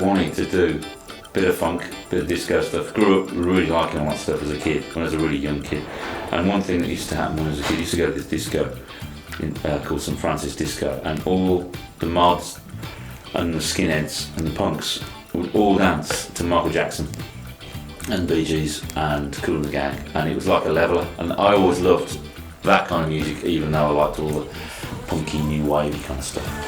wanting to do a bit of funk, a bit of disco stuff. Grew up really liking all that stuff as a kid, when I was a really young kid. And one thing that used to happen when I was a kid, I used to go to this disco called St Francis Disco, and all the mods and the skinheads and the punks would all dance to Michael Jackson and Bee Gees and Kool and the Gang, and it was like a leveller. And I always loved that kind of music, even though I liked all the punky, new wavy kind of stuff.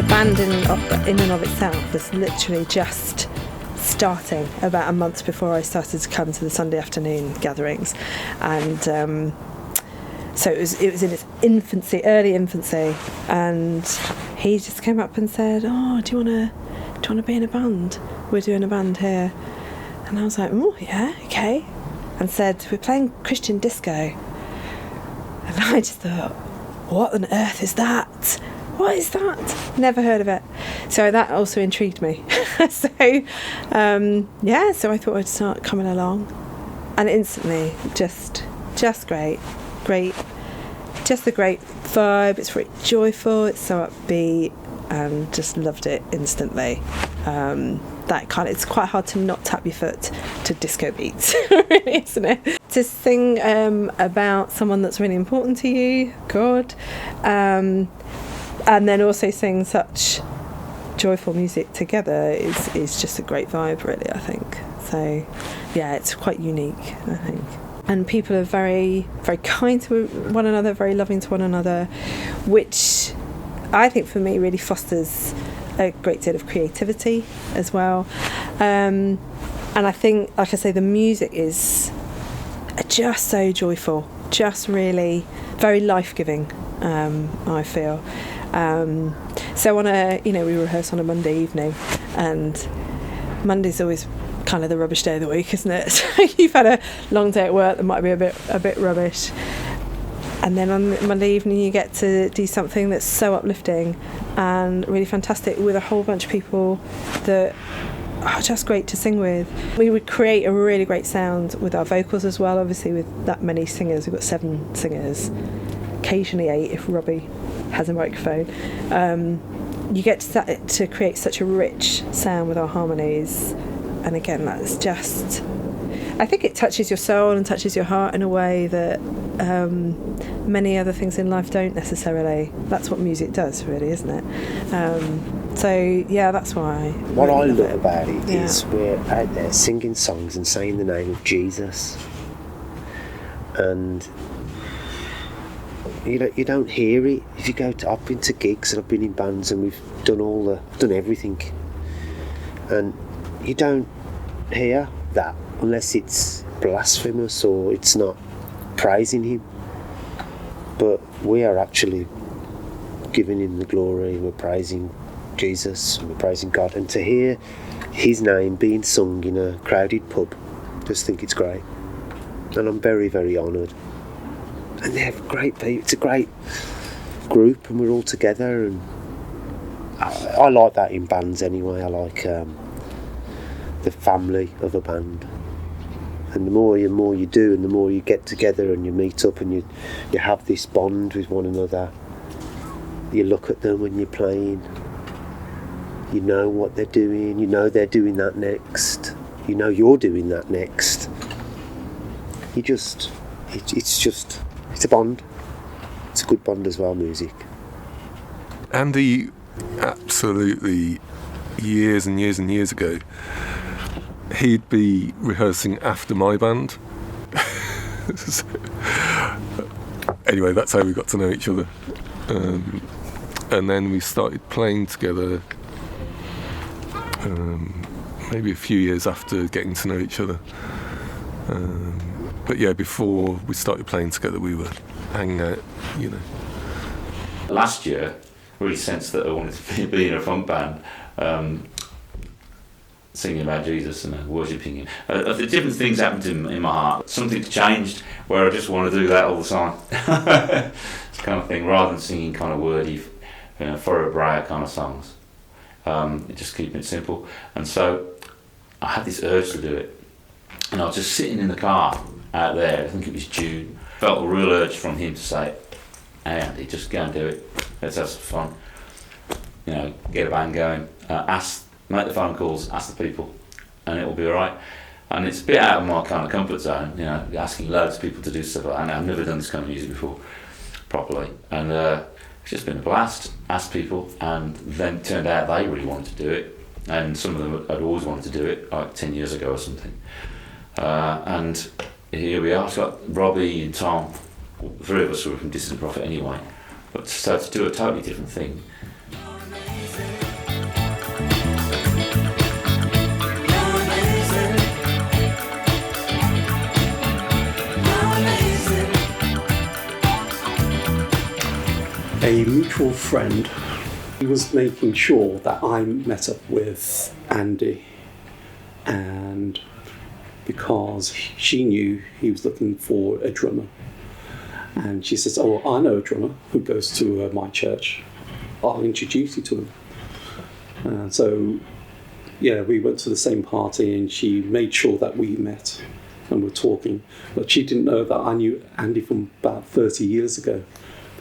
band in and of itself was literally just starting about a month before I started to come to the Sunday afternoon gatherings, and so it was in its infancy, early infancy, and he just came up and said, "Oh, do you want to be in a band? We're doing a band here." And I was like, "Oh yeah, okay," and said, "We're playing Christian disco." And I just thought, what on earth is that? What is that? Never heard of it. So that also intrigued me. So I thought I'd start coming along, and instantly just great, just a great vibe. It's very joyful, it's so upbeat, and just loved it instantly. It's quite hard to not tap your foot to disco beats, really, isn't it? To sing about someone that's really important to you, God, and then also sing such joyful music together is just a great vibe, really, I think. So, yeah, it's quite unique, I think. And people are very, very kind to one another, very loving to one another, which I think for me really fosters a great deal of creativity as well. And I think, like I say, the music is just so joyful, just really very life-giving, I feel. So we rehearse on a Monday evening, and Monday's always kind of the rubbish day of the week, isn't it? So you've had a long day at work that might be a bit rubbish, and then on Monday evening you get to do something that's so uplifting and really fantastic with a whole bunch of people that are just great to sing with. We would create a really great sound with our vocals as well, obviously with that many singers. We've got 7 singers, occasionally 8 if Robbie has a microphone. You get to create such a rich sound with our harmonies, and again, that's just, I think it touches your soul and touches your heart in a way that many other things in life don't necessarily. That's what music does, really, isn't it? So yeah, that's why. What I love about it is we're out there singing songs and saying the name of Jesus, and you don't hear it. If you go to, I've been to gigs and I've been in bands and we've done everything, and you don't hear that unless it's blasphemous or it's not praising him. But we are actually giving him the glory, and we're praising Jesus, and we're praising God, and to hear his name being sung in a crowded pub, just think it's great. And I'm very, very honoured. And they're great people. It's a great group, and we're all together, and I like that in bands anyway. I like the family of a band, and the more you do, and the more you get together and you meet up and you have this bond with one another. You look at them when you're playing, you know what they're doing, you know they're doing that next, you know you're doing that next. It's a bond. It's a good bond as well, music. And the absolutely years and years and years ago, he'd be rehearsing after my band. So, anyway, that's how we got to know each other. And then we started playing together maybe a few years after getting to know each other. But yeah, before we started playing together, we were hanging out, you know. Last year, I really sensed that I wanted to be in a funk band, singing about Jesus and worshipping Him. The different things happened in my heart. Something's changed where I just want to do that all the time. It's kind of thing, rather than singing kind of wordy, thoroughbred kind of songs. Just keeping it simple. And so I had this urge to do it. And I was just sitting in the car out there, I think it was June, felt a real urge from Him to say, "Hey Andy, just go and do it. Let's have some fun. Get a band going. Make the phone calls, ask the people, and it'll be alright." And it's a bit out of my kind of comfort zone, asking loads of people to do stuff like that. And I've never done this kind of music before, properly. And it's just been a blast. Asked people, and then it turned out they really wanted to do it. And some of them had always wanted to do it, like 10 years ago or something. And here we are. It's got Robbie and Tom. The three of us were from Dissident Prophet anyway. But so to do a totally different thing. A mutual friend, he was making sure that I met up with Andy, and because she knew he was looking for a drummer, and she says, "Oh, I know a drummer who goes to my church. I'll introduce you to him." And so, yeah, we went to the same party, and she made sure that we met and were talking. But she didn't know that I knew Andy from about 30 years ago,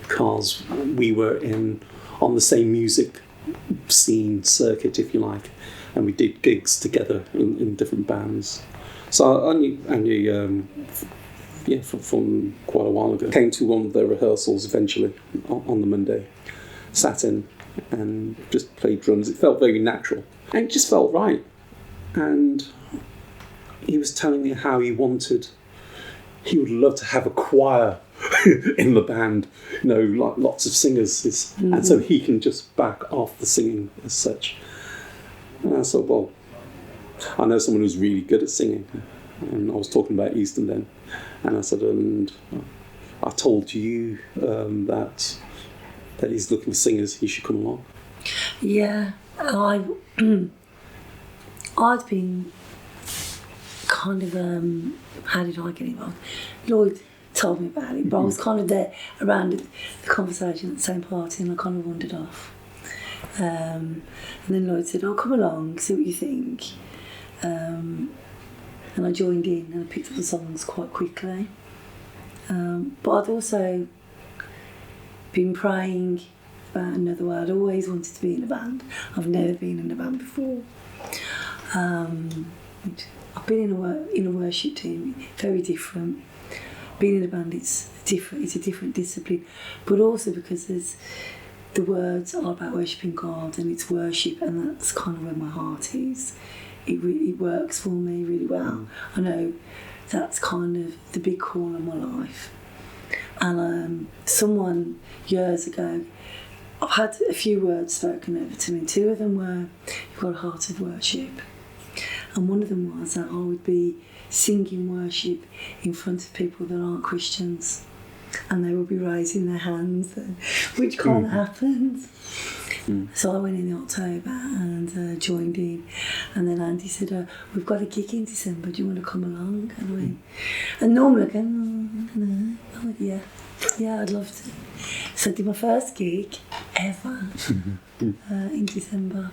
because we were on the same music scene circuit, if you like, and we did gigs together in different bands. So I knew Andy from quite a while ago. Came to one of the rehearsals eventually on the Monday, sat in and just played drums. It felt very natural and it just felt right. And he was telling me how he would love to have a choir in the band, like lots of singers, and so he can just back off the singing as such. And I thought, well, I know someone who's really good at singing, and I was talking about Easton then, and I said, and I told you that he's looking for singers, he should come along. Yeah, I'd been kind of, how did I get involved? Lloyd told me about it, but I was kind of there around the conversation at the same party, and I kind of wandered off. And then Lloyd said, "Oh, come along, see what you think." And I joined in and I picked up the songs quite quickly. But I'd also been praying about another way. I'd always wanted to be in a band. I've never been in a band before. I've been in a worship team, very different. Being in a band, it's a different discipline, but also because the words are about worshipping God, and it's worship, and that's kind of where my heart is. It really works for me really well. I know that's kind of the big call of my life. And someone years ago, I've had a few words spoken over to me. Two of them were, "You've got a heart of worship," and one of them was that I would be singing worship in front of people that aren't Christians, and they would be raising their hands, which can't happen. So I went in October and joined in, and then Andy said, "We've got a gig in December, do you want to come along?" And I went, and normally I go, "No." I went, yeah, I'd love to. So I did my first gig ever in December.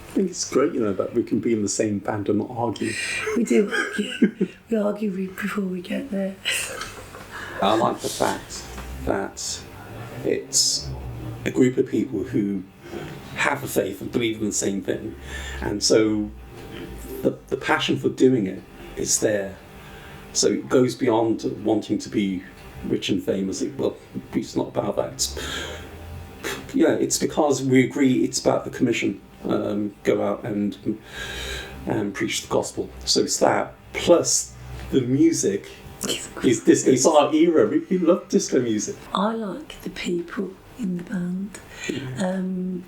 I think it's great, that we can be in the same band and not argue. We do argue. We argue before we get there. I like the fact that it's a group of people who have a faith and believe in the same thing, and so the passion for doing it is there. So it goes beyond wanting to be rich and famous. It's not about that. It's Yeah, it's because we agree it's about the commission. Go out and preach the gospel. So it's that, plus the music is disco. It's our era. We love disco music. I like the people in the band. And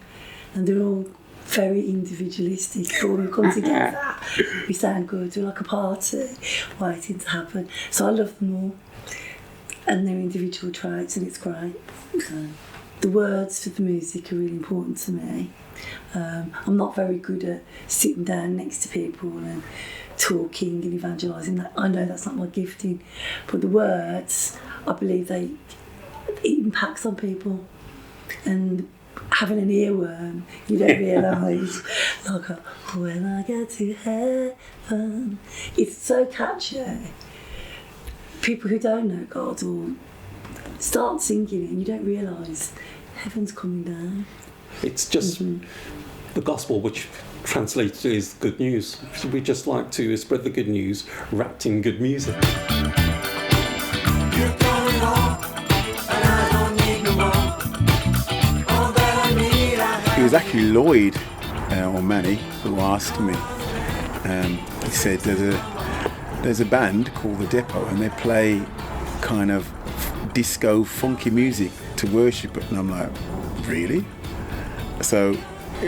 they're all very individualistic, but when we come together, we sound good. We're like a party waiting to happen. So I love them all, and their individual traits, and it's great. The words for the music are really important to me. I'm not very good at sitting down next to people and talking and evangelising. I know that's not my gifting, but the words, I believe it impacts on people. And having an earworm, you don't realise, like, when I get to heaven, it's so catchy. People who don't know God will start singing it and you don't realise heaven's coming down. It's just the gospel, which translates is good news. We just like to spread the good news wrapped in good music. It was actually Lloyd or Manny who asked me. He said there's a band called The Depot and they play kind of disco funky music to worship it, and I'm like, really? So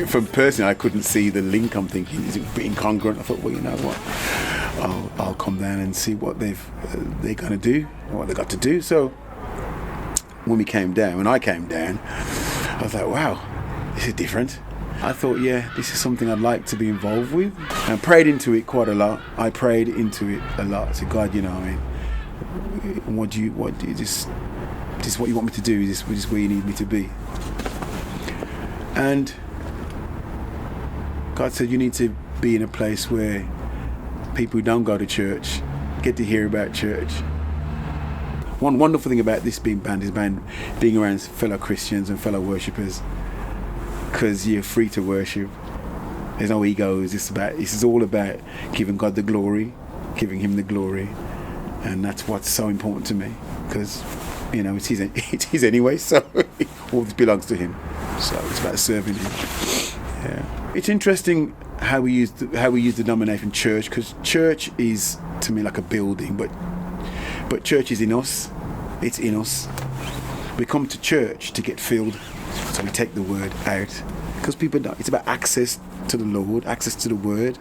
from personally I couldn't see the link. I'm thinking, is it a bit incongruent? I thought, well, you know what, I'll come down and see what they're going to do and what they got to do. So when I came down, I was like, wow, this is different. I thought, yeah, this is something I'd like to be involved with, and prayed into it quite a lot. I prayed into it a lot. I said, God, you know, I mean, this is what you want me to do? Is this where you need me to be? And God said, you need to be in a place where people who don't go to church get to hear about church. One wonderful thing about this being being around fellow Christians and fellow worshippers, because you're free to worship. There's no egos. This is all about giving God the glory, giving Him the glory, and that's what's so important to me, because, you know, it's his anyway. So all this belongs to Him. So it's about serving Him. Yeah, it's interesting how we use the denomination church, because church is to me like a building, but church is in us. It's in us. We come to church to get filled, so we take the word out, because people don't. It's about access to the Lord, access to the word.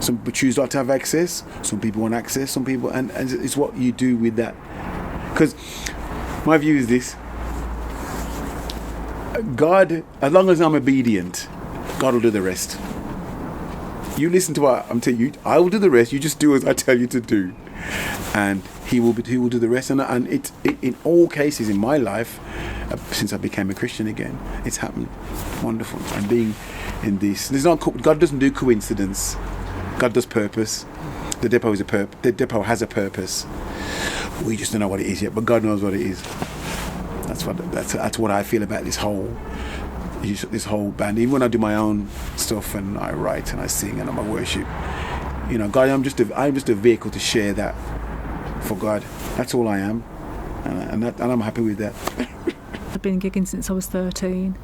Some people choose not to have access. Some people want access. Some people, and it's what you do with that. Because my view is this: God, as long as I'm obedient, God will do the rest. You listen to what I'm telling you. I will do the rest. You just do as I tell you to do, and He will do the rest. And it in all cases in my life, since I became a Christian again, it's happened. Wonderful. And being in this, God doesn't do coincidence. God does purpose. The depot has a purpose. We just don't know what it is yet, but God knows what it is. That's what I feel about this whole band. Even when I do my own stuff and I write and I sing and I worship, you know, God, I'm just a vehicle to share that for God. That's all I am, and I'm happy with that. I've been gigging since I was 13,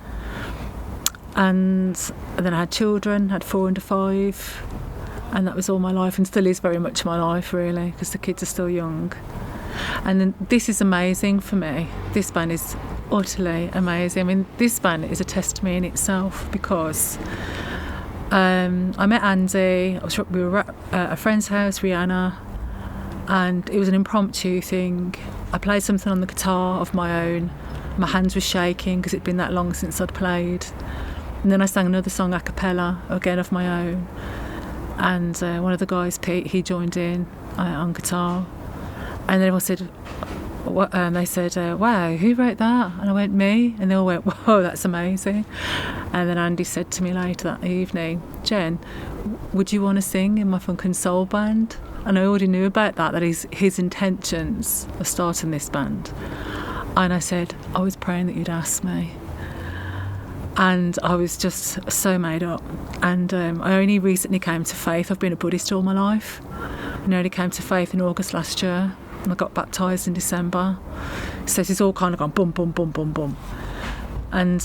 and then I had children, had 4 under 5, and that was all my life, and still is very much my life, really, because the kids are still young. And then this is amazing for me. This band is utterly amazing. I mean, this band is a testimony in itself, because I met Andy. We were at a friend's house, Rihanna, and it was an impromptu thing. I played something on the guitar of my own. My hands were shaking because it'd been that long since I'd played. And then I sang another song a cappella, again of my own. And one of the guys, Pete, he joined in on guitar. And then everyone said, they said, wow, who wrote that? And I went, me. And they all went, whoa, that's amazing. And then Andy said to me later that evening, Jen, would you want to sing in my funk and soul band? And I already knew about that his intentions of starting this band. And I said, I was praying that you'd ask me. And I was just so made up. And I only recently came to faith. I've been a Buddhist all my life. And I only came to faith in August last year. And I got baptised in December. So this is all kind of gone boom, boom, boom, boom, boom. And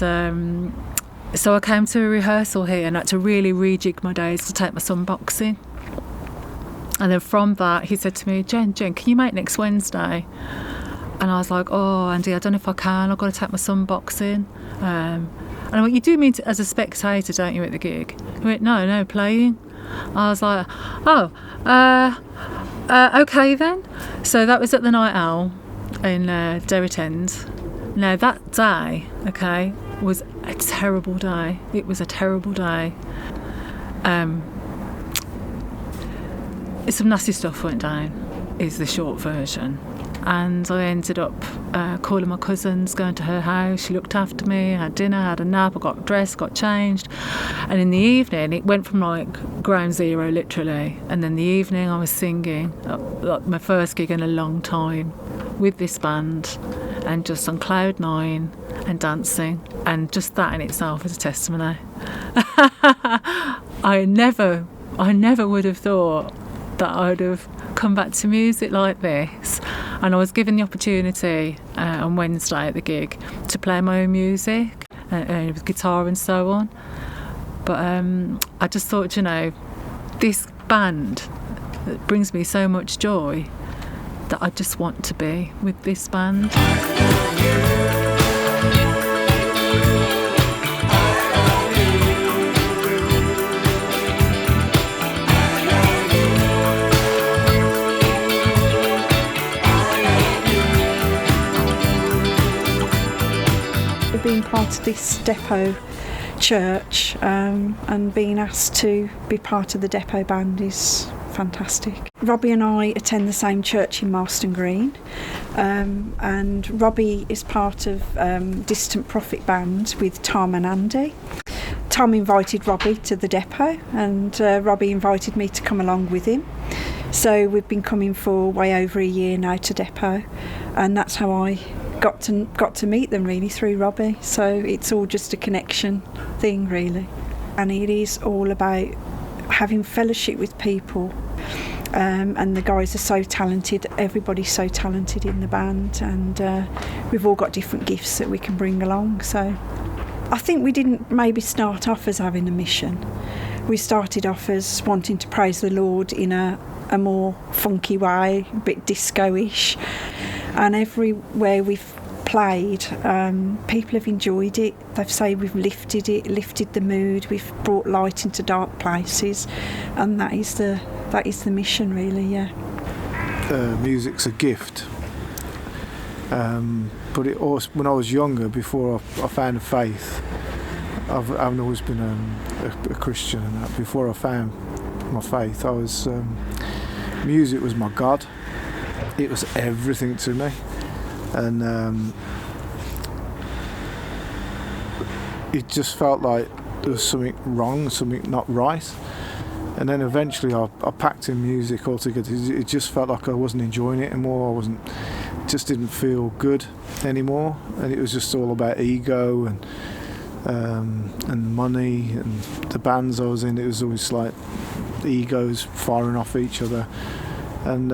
so I came to a rehearsal here and had to really rejig my days to take my son boxing. And then from that, he said to me, Jen, can you make next Wednesday? And I was like, oh, Andy, I don't know if I can. I've got to take my son boxing. And I went, you do mean as a spectator, don't you, at the gig? He went, no, playing. I was like, oh, okay then. So that was at the Night Owl in Derrit End. Now that day, okay, was a terrible day. It was a terrible day. Some nasty stuff went down, is the short version. And I ended up calling my cousins, going to her house. She looked after me, had dinner, had a nap, I got dressed, got changed. And in the evening, it went from like ground zero, literally. And then the evening I was singing, like my first gig in a long time, with this band, and just on cloud nine and dancing. And just that in itself is a testimony. I never would have thought that I would have come back to music like this. And I was given the opportunity on Wednesday at the gig to play my own music with guitar and so on. But I just thought, this band that brings me so much joy, that I just want to be with this band. Being part of this depot church and being asked to be part of the depot band is fantastic. Robbie and I attend the same church in Marston Green, and Robbie is part of Distant Prophet Band with Tom and Andy. Tom invited Robbie to the depot, and Robbie invited me to come along with him. So we've been coming for way over a year now to depot, and that's how I got to meet them, really, through Robbie. So it's all just a connection thing, really. And it is all about having fellowship with people, and the guys are so talented. Everybody's so talented in the band, and we've all got different gifts that we can bring along. So I think we didn't maybe start off as having a mission. We started off as wanting to praise the Lord in a more funky way, a bit disco-ish. And everywhere we've played, people have enjoyed it. They've said we've lifted the mood, we've brought light into dark places, and that is the mission, really. Yeah. Music's a gift, but it also, when I was younger, before I found the faith, I've always been a Christian, and that. Before I found my faith, I was music was my God. It was everything to me, and it just felt like there was something wrong, something not right. And then eventually I packed in music altogether. It just felt like I wasn't enjoying it anymore. Just didn't feel good anymore, and it was just all about ego and money, and the bands I was in, it was always like egos firing off each other, and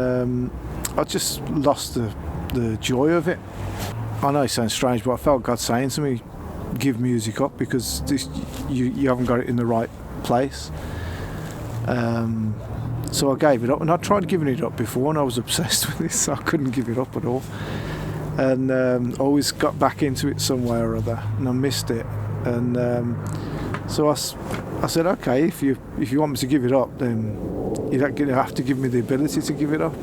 I just lost the joy of it. I know it sounds strange, but I felt God saying to me, give music up, because you haven't got it in the right place. So I gave it up, and I tried giving it up before, and I was obsessed with this, so I couldn't give it up at all. And I always got back into it some way or other, and I missed it. And so I said, okay, if you want me to give it up, then you're not going to have to give me the ability to give it up.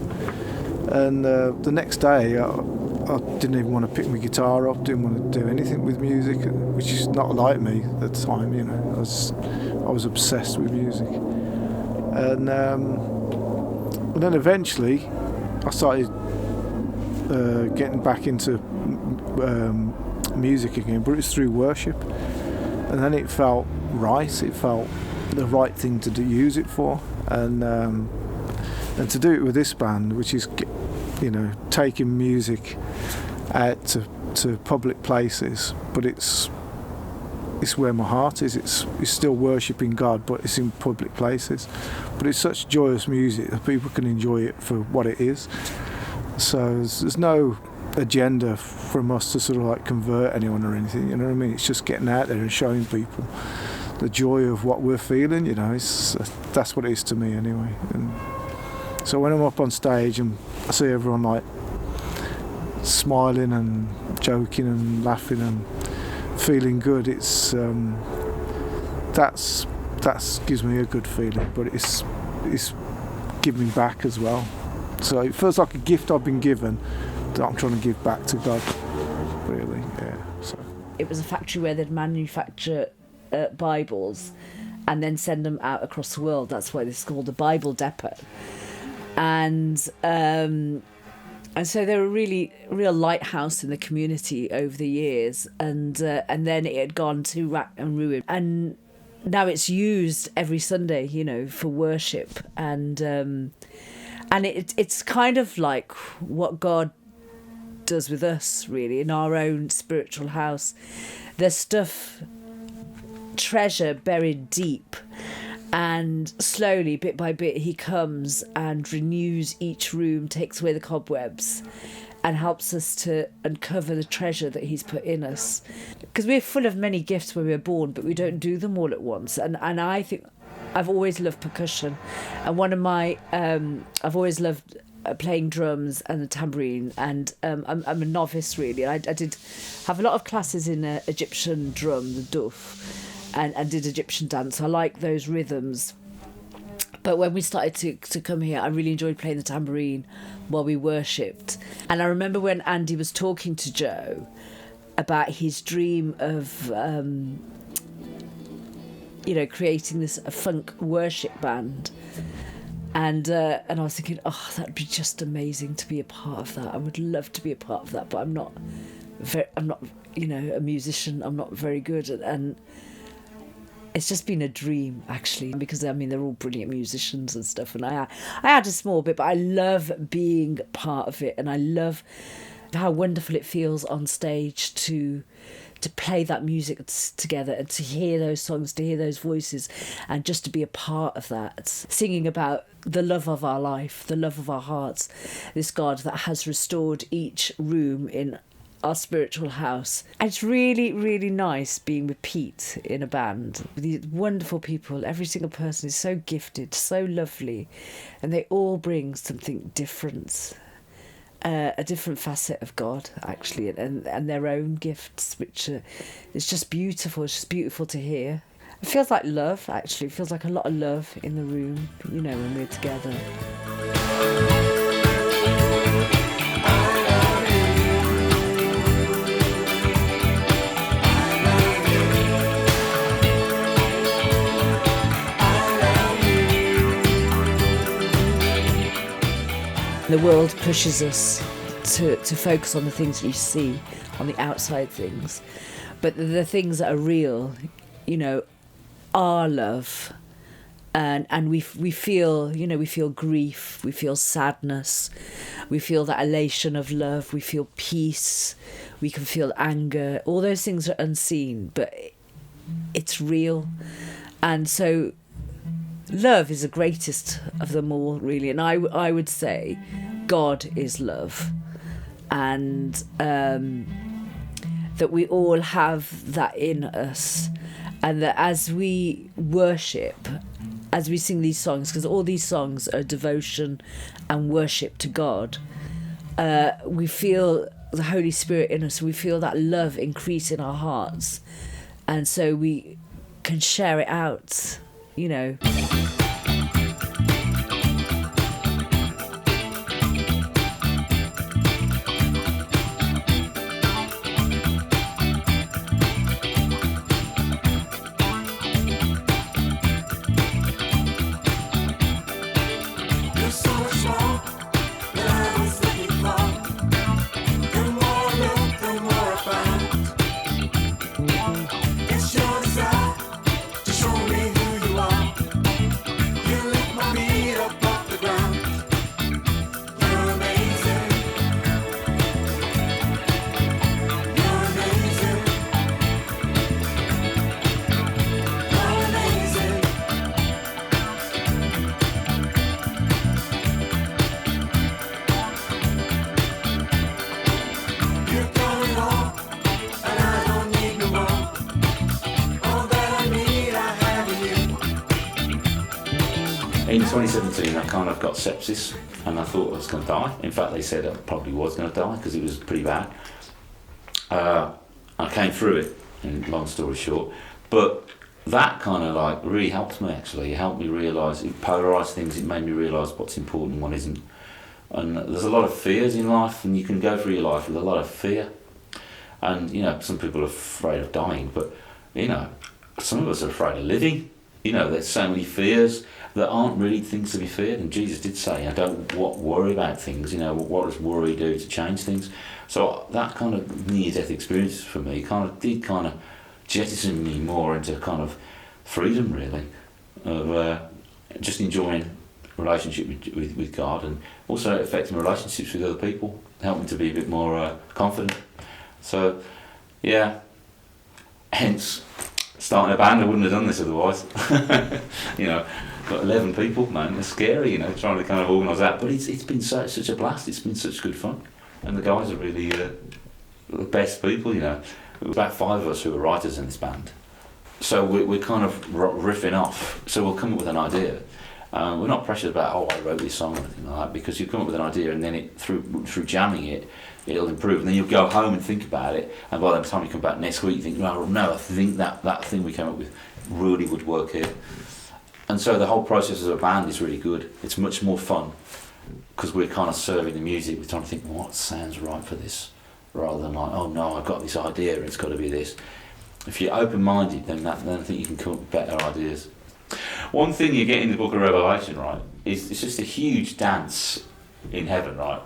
And the next day, I didn't even want to pick my guitar up, didn't want to do anything with music, which is not like me at the time, I was obsessed with music. And then eventually I started getting back into music again, but it's through worship. And then it felt right, it felt the right thing to use it for. And to do it with this band, which is, taking music out to public places, but it's where my heart is. It's still worshipping God, but it's in public places. But it's such joyous music that people can enjoy it for what it is. So there's no agenda from us to sort of like convert anyone or anything, you know what I mean? It's just getting out there and showing people the joy of what we're feeling, you know. That's what it is to me anyway. And so when I'm up on stage and I see everyone like smiling and joking and laughing and feeling good, it's that's gives me a good feeling, but it's giving back as well. So it feels like a gift I've been given that I'm trying to give back to God, really, yeah. So it was a factory where they'd manufacture Bibles and then send them out across the world. That's why it's called a Bible depot. And so they were a real lighthouse in the community over the years. And then it had gone to rack and ruin. And now it's used every Sunday, you know, for worship. And it's kind of like what God does with us, really, in our own spiritual house. There's stuff, treasure buried deep, and slowly, bit by bit, he comes and renews each room, takes away the cobwebs, and helps us to uncover the treasure that he's put in us. Because we're full of many gifts when we're born, but we don't do them all at once. And I think I've always loved percussion, and one of my I've always loved playing drums and the tambourine, and I'm a novice really. I did have a lot of classes in Egyptian drum, the duf, and did Egyptian dance. I like those rhythms. But when we started to come here, I really enjoyed playing the tambourine while we worshipped. And I remember when Andy was talking to Joe about his dream of creating this funk worship band. And I was thinking, oh, that'd be just amazing to be a part of that. I would love to be a part of that, but I'm not, a musician. I'm not very good, and it's just been a dream actually. Because I mean, they're all brilliant musicians and stuff, and I had a small bit, but I love being part of it, and I love how wonderful it feels on stage to play that music together and to hear those songs, to hear those voices, and just to be a part of that, singing about the love of our life, the love of our hearts, this God that has restored each room in our spiritual house. And it's really, really nice being with Pete in a band. These wonderful people, every single person is so gifted, so lovely, and they all bring something different. A different facet of God, actually, and their own gifts, which is just beautiful. It's just beautiful to hear. It feels like love, actually. It feels like a lot of love in the room, you know, when we're together. The world pushes us to focus on the things you see, on the outside things. But the things that are real, you know, are love. And we feel, you know, we feel grief, we feel sadness, we feel that elation of love, we feel peace, we can feel anger. All those things are unseen, but it's real. And so love is the greatest of them all, really. And I would say God is love. And that we all have that in us. And that as we worship, as we sing these songs, because all these songs are devotion and worship to God, we feel the Holy Spirit in us. We feel that love increase in our hearts. And so we can share it out, you know. 2017 I kind of got sepsis and I thought I was going to die. In fact, they said I probably was going to die because it was pretty bad. I came through it, in long story short, but that kind of like really helped me actually. It helped me realise, it polarised things, it made me realise what's important and what isn't. And there's a lot of fears in life, and you can go through your life with a lot of fear. And you know, some people are afraid of dying, but you know, some of us are afraid of living. You know, there's so many fears that aren't really things to be feared. And Jesus did say, don't worry about things. You know, what does worry do to change things? So that kind of near-death experience for me did jettison me more into kind of freedom, really, of just enjoying relationship with God, and also affecting relationships with other people, helped me to be a bit more confident. So, yeah, hence starting a band. I wouldn't have done this otherwise. You know, got 11 people, man, it's scary, you know, trying to kind of organise that, but it's been such a blast, it's been such good fun, and the guys are really the best people, you know. There was about 5 of us who were writers in this band, so we're kind of riffing off, so we'll come up with an idea. We're not pressured about, I wrote this song or anything like that, because you come up with an idea and then through jamming it, it'll improve, and then you'll go home and think about it, and by the time you come back next week you think, no, I think that thing we came up with really would work here. And so the whole process of a band is really good. It's much more fun because we're kind of serving the music. We're trying to think what sounds right for this, rather than like, oh no, I've got this idea and it's got to be this. If you're open-minded, then I think you can come up with better ideas. One thing you get in the book of Revelation, right, is it's just a huge dance in heaven, right?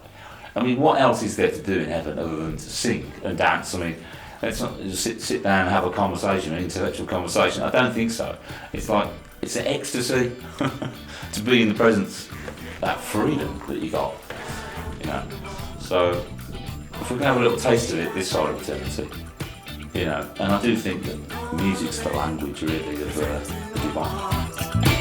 I mean, what else is there to do in heaven other than to sing and dance? I mean, let's not just sit down and have a conversation, an intellectual conversation. I don't think so. It's like, it's an ecstasy to be in the presence, that freedom that you got, you know. So, if we can have a little taste of it this side of eternity, you know, and I do think that music's the language really of the divine.